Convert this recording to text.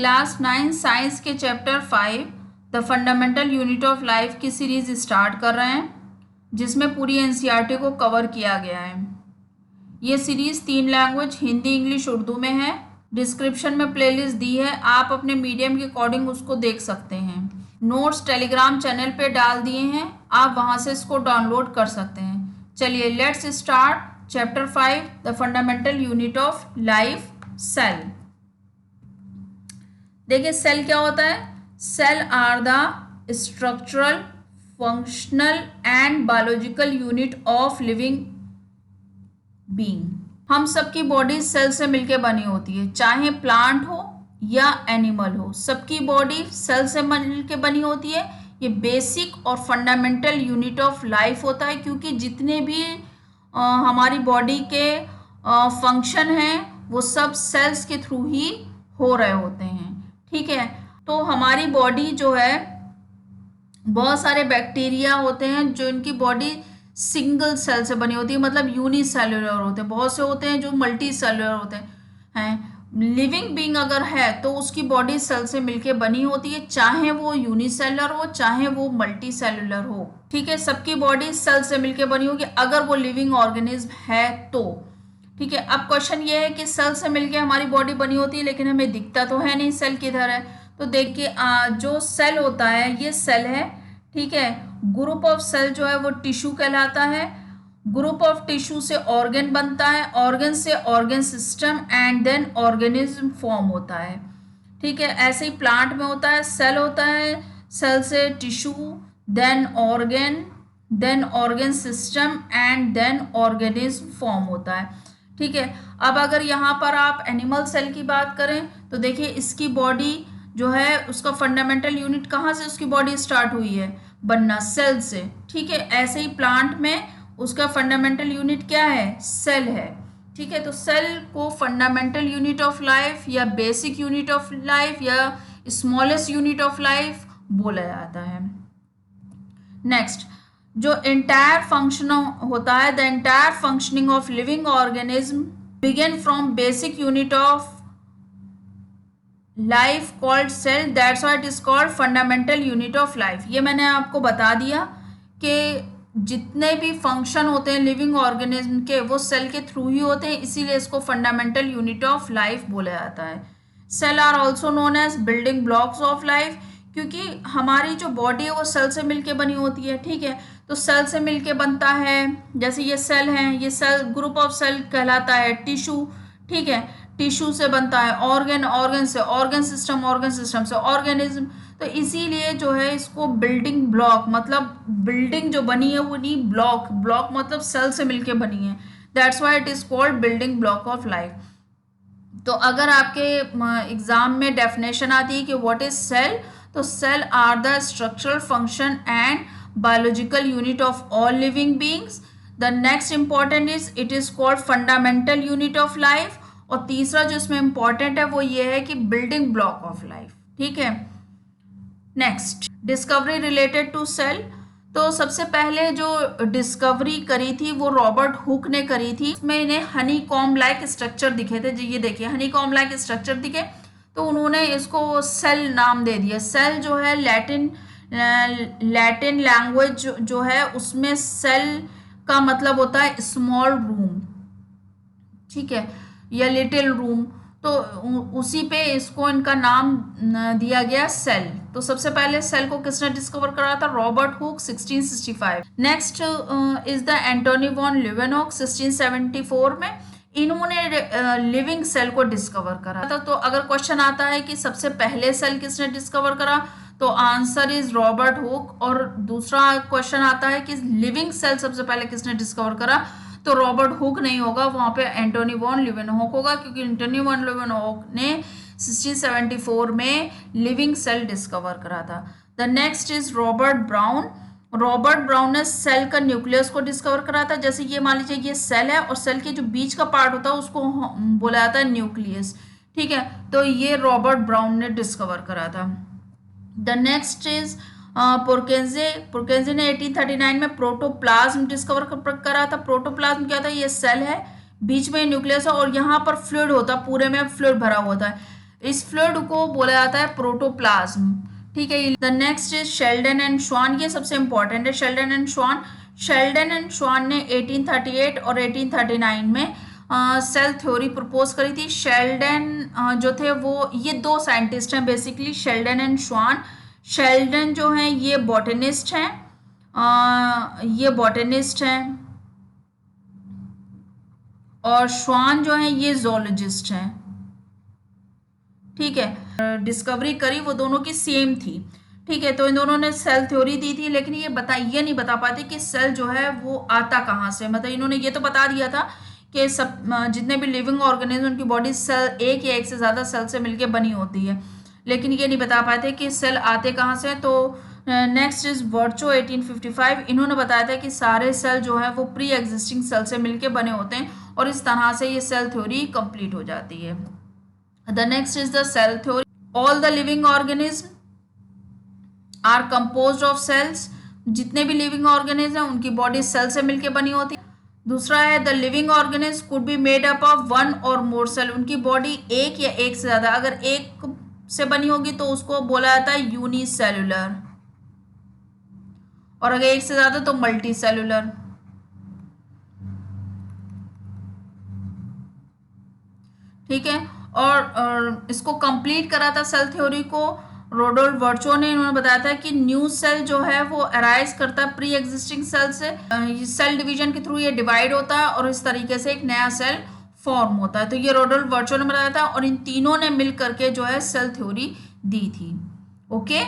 Class 9 science के chapter 5 the fundamental unit of life की series start कर रहे हैं, जिसमें पूरी एनसीईआरटी को कवर किया गया है। ये series 3 language Hindi, English, Urdu में है। डिस्क्रिप्शन में प्लेलिस्ट दी है, आप अपने मीडियम के अकॉर्डिंग उसको देख सकते हैं। नोट्स टेलीग्राम चैनल पे डाल दिए हैं, आप वहाँ से इसको डाउनलोड कर सकते हैं। चलिए let's start chapter 5 the fundamental unit of life, cell. देखिए सेल क्या होता है। Cell are the structural, functional and biological unit of living being. हम सबकी बॉडी सेल से मिलकर बनी होती है, चाहे प्लांट हो या एनिमल हो, सबकी बॉडी सेल से मिलकर बनी होती है। ये बेसिक और फंडामेंटल यूनिट ऑफ लाइफ होता है, क्योंकि जितने भी हमारी बॉडी के फंक्शन हैं वो सब सेल्स के थ्रू ही हो रहे होते हैं। ठीक है, तो हमारी बॉडी जो है, बहुत सारे बैक्टीरिया होते हैं जो इनकी बॉडी सिंगल सेल से बनी होती है, मतलब यूनिसेलुलर होते हैं। बहुत से होते हैं जो मल्टी सेलुलर होते हैं। लिविंग बीइंग अगर है तो उसकी बॉडी सेल से मिलके बनी होती है, चाहे वो यूनिसेलुलर हो चाहे वो मल्टी सेलुलर हो। ठीक है, सबकी बॉडी सेल से मिलके बनी होगी अगर वो लिविंग ऑर्गेनिज्म है तो। ठीक है, अब क्वेश्चन ये है कि सेल से मिलके हमारी बॉडी बनी होती है, लेकिन हमें दिखता तो है नहीं सेल किधर है। तो देखिए जो सेल होता है ये सेल है। ठीक है, ग्रुप ऑफ सेल जो है वो टिश्यू कहलाता है। ग्रुप ऑफ टिश्यू से ऑर्गन बनता है, ऑर्गन से organ system and then organism form होता है। ठीक है, ऐसे ही प्लांट में होता है, सेल होता है, सेल से tissue, then organ system and then organism form होता है। ठीक है, अब अगर यहाँ पर आप एनिमल सेल की बात करें तो देखिए इसकी बॉडी जो है उसका फंडामेंटल यूनिट कहाँ से उसकी बॉडी स्टार्ट हुई है बनना, सेल से। ठीक है, ऐसे ही प्लांट में उसका फंडामेंटल यूनिट क्या है, सेल है। ठीक है, तो सेल को फंडामेंटल यूनिट ऑफ लाइफ या बेसिक यूनिट ऑफ लाइफ या स्मॉलेस्ट यूनिट ऑफ लाइफ बोला जाता है। नेक्स्ट, जो एंटायर फंक्शन होता है, the entire functioning of living organism begin from basic unit of life called cell, that's why it is called fundamental unit of life. ये मैंने आपको बता दिया कि जितने भी फंक्शन होते हैं लिविंग ऑर्गेनिज्म के वो सेल के थ्रू ही होते हैं, इसीलिए इसको फंडामेंटल यूनिट ऑफ लाइफ बोला जाता है। Cell are also known as building blocks of life, क्योंकि हमारी जो बॉडी है वो सेल से मिलके बनी होती है। ठीक है, तो सेल से मिलके बनता है, जैसे ये सेल है, ये सेल ग्रुप ऑफ सेल कहलाता है। टिश्यू, ठीक है, टिश्यू से बनता है ऑर्गन, ऑर्गन से ऑर्गन सिस्टम, ऑर्गन सिस्टम से ऑर्गेनिज्म। तो इसीलिए जो है इसको बिल्डिंग ब्लॉक, मतलब बिल्डिंग जो बनी है वो नहीं, ब्लॉक, ब्लॉक मतलब सेल से मिलके बनी है, that's why it is called building block of life. तो अगर आपके एग्जाम में डेफिनेशन आती है कि व्हाट इज सेल, तो cell are the structural function and biological unit of all living beings. The next important is it is called fundamental unit of life. और तीसरा जो इसमें इंपॉर्टेंट है वो ये है कि बिल्डिंग ब्लॉक ऑफ लाइफ। ठीक है, next, discovery related to cell. तो सबसे पहले जो डिस्कवरी करी थी वो रॉबर्ट हुक ने करी थी। इसमें इन्हें हनी कॉम्ब लाइक स्ट्रक्चर दिखे थे, ये देखिए हनी कॉम्ब लाइक स्ट्रक्चर दिखे, तो उन्होंने इसको सेल नाम दे दिया। सेल जो है लैटिन लैंग्वेज जो है उसमें सेल का मतलब होता है स्मॉल रूम, ठीक है, या लिटिल रूम, तो उसी पे इसको इनका नाम दिया गया सेल। तो सबसे पहले सेल को किसने डिस्कवर करा था, Robert Hooke 1665। Next is the Antony von Leeuwenhoek 1674 में इन्होंने लिविंग सेल को डिस्कवर करा था। तो अगर क्वेश्चन आता है कि सबसे पहले सेल किसने डिस्कवर करा, तो आंसर इज रॉबर्ट हुक। और दूसरा क्वेश्चन आता है कि लिविंग सेल सबसे पहले किसने डिस्कवर करा, तो रॉबर्ट हुक नहीं होगा, वहां पे एंटोनी वॉन लिवेनहॉक होगा, क्योंकि एंटोनी वॉन लिवेनहॉक ने 1674 में लिविंग सेल डिस्कवर करा था। The next is Robert brown. Robert brown ने सेल का न्यूक्लियस को डिस्कवर करा था। जैसे ये मान लीजिए ये सेल है और सेल के जो बीच का पार्ट होता है उसको बोला जाता है न्यूक्लियस। ठीक है, तो ये रॉबर्ट ब्राउन ने डिस्कवर करा था। द नेक्स्ट इज पुरकेंजे ने 1839 में प्रोटोप्लाज्म डिस्कवर करा था। प्रोटोप्लाज्म क्या था, ये सेल है, बीच में न्यूक्लियस है और यहाँ पर फ्लूइड होता है, पूरे में फ्लूइड भरा होता है। इस फ्लूइड को बोला जाता है प्रोटोप्लाज्म। ठीक है, the next is Sheldon and श्वान, ये सबसे इंपॉर्टेंट है। शेल्डन एंड श्वान, शेल्डन एंड श्वान ने 1838 और 1839 में सेल थ्योरी प्रपोज करी थी। शेल्डन जो थे वो, ये दो साइंटिस्ट हैं बेसिकली, शेल्डन एंड श्वान। शेल्डन जो हैं ये बॉटनिस्ट हैं, ये बॉटनिस्ट हैं, और श्वान जो हैं ये जोलॉजिस्ट हैं। ठीक है, डिस्कवरी करी वो दोनों की सेम थी। ठीक है, तो इन दोनों ने सेल थ्योरी दी थी, लेकिन ये नहीं बता पाते कि सेल जो है वो आता कहाँ से। मतलब इन्होंने ये तो बता दिया था कि सब जितने भी लिविंग ऑर्गेनिज्म उनकी बॉडी सेल एक या एक से ज़्यादा सेल से मिलकर बनी होती है, लेकिन ये नहीं बता पाते कि सेल आते कहाँ से। तो नेक्स्ट इज वर्चो 1855, इन्होंने बताया था कि सारे सेल जो है वो प्री एग्जिस्टिंग सेल से मिलके बने होते हैं, और इस तरह से ये सेल थ्योरी कंप्लीट हो जाती है। The next is the cell theory, all the living organism are composed of cells, जितने भी लिविंग ऑर्गेनिज्म हैं उनकी बॉडी सेल से मिलके बनी होती है। दूसरा है the living organism could be made up of one और मोर सेल, उनकी बॉडी एक या एक से ज्यादा, अगर एक से बनी होगी तो उसको बोला जाता है यूनिसेल्युलर, और अगर एक से ज्यादा तो मल्टी सेल्युलर। ठीक है, और इसको कंप्लीट करा था सेल थ्योरी को रोडोल्फ वर्चो ने। इन्होंने बताया था कि न्यू सेल जो है वो अराइज करता है प्री एग्जिस्टिंग सेल से, सेल डिवीजन के थ्रू ये डिवाइड होता है और इस तरीके से एक नया सेल फॉर्म होता है। तो ये रोडोल्फ वर्चो ने बताया था, और इन तीनों ने मिल करके जो है सेल थ्योरी दी थी। ओके।